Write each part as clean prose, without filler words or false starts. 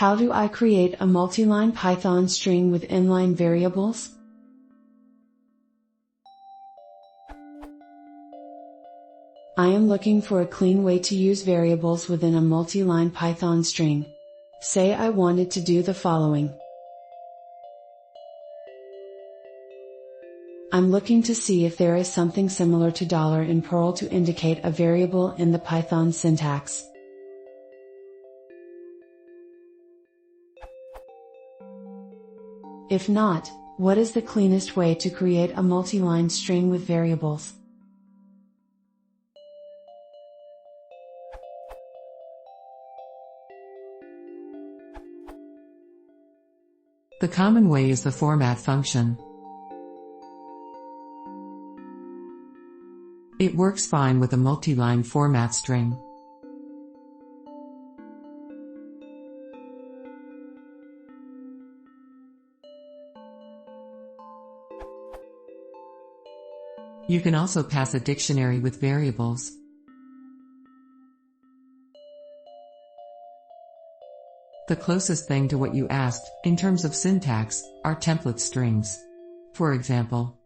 How do I create a multiline Python string with inline variables? I am looking for a clean way to use variables within a multiline Python string. Say I wanted to do the following. I'm looking to see if there is something similar to $, in Perl to indicate a variable in the Python syntax. If not, what is the cleanest way to create a multiline string with variables? The common way is the format function. It works fine with a multiline format string. You can also pass a dictionary with variables. The closest thing to what you asked, in terms of syntax, are template strings. For example,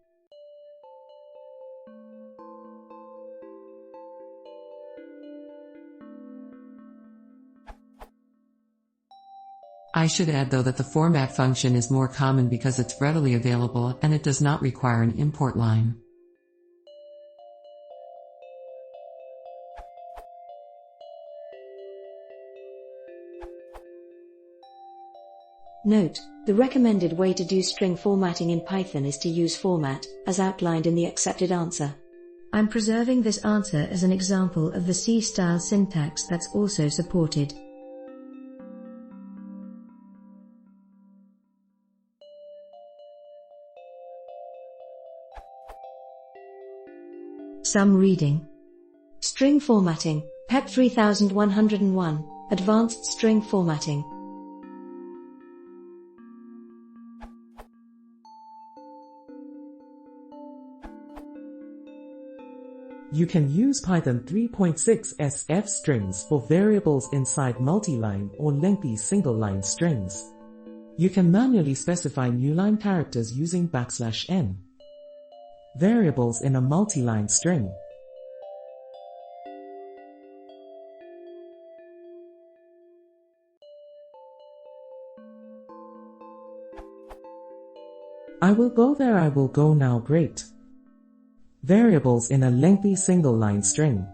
I should add though that the format function is more common because it's readily available and it does not require an import line. Note, the recommended way to do string formatting in Python is to use format, as outlined in the accepted answer. I'm preserving this answer as an example of the C-style syntax that's also supported. Some reading. String formatting, PEP 3101, Advanced String Formatting. You can use Python 3.6 SF strings for variables inside multiline or lengthy single-line strings. You can manually specify new line characters using \n. Variables in a multiline string. I will go there, I will go now, great. Variables in a lengthy single-line string.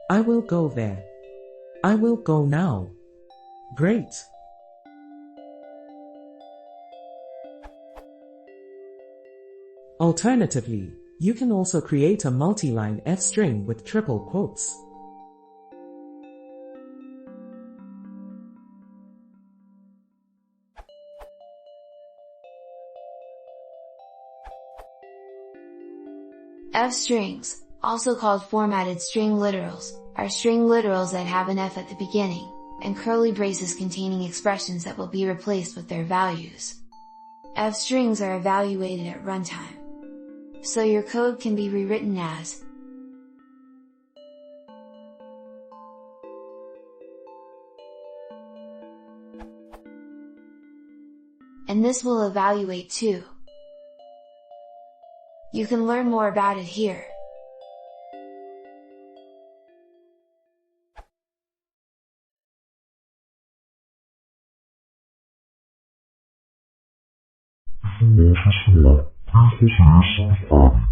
I will go there. I will go now. Great. Alternatively, you can also create a multiline F string with triple quotes. F-strings, also called formatted string literals, are string literals that have an F at the beginning, and curly braces containing expressions that will be replaced with their values. F-strings are evaluated at runtime. So your code can be rewritten as and this will evaluate too. You can learn more about it here.新年开始了，他非常的兴奋。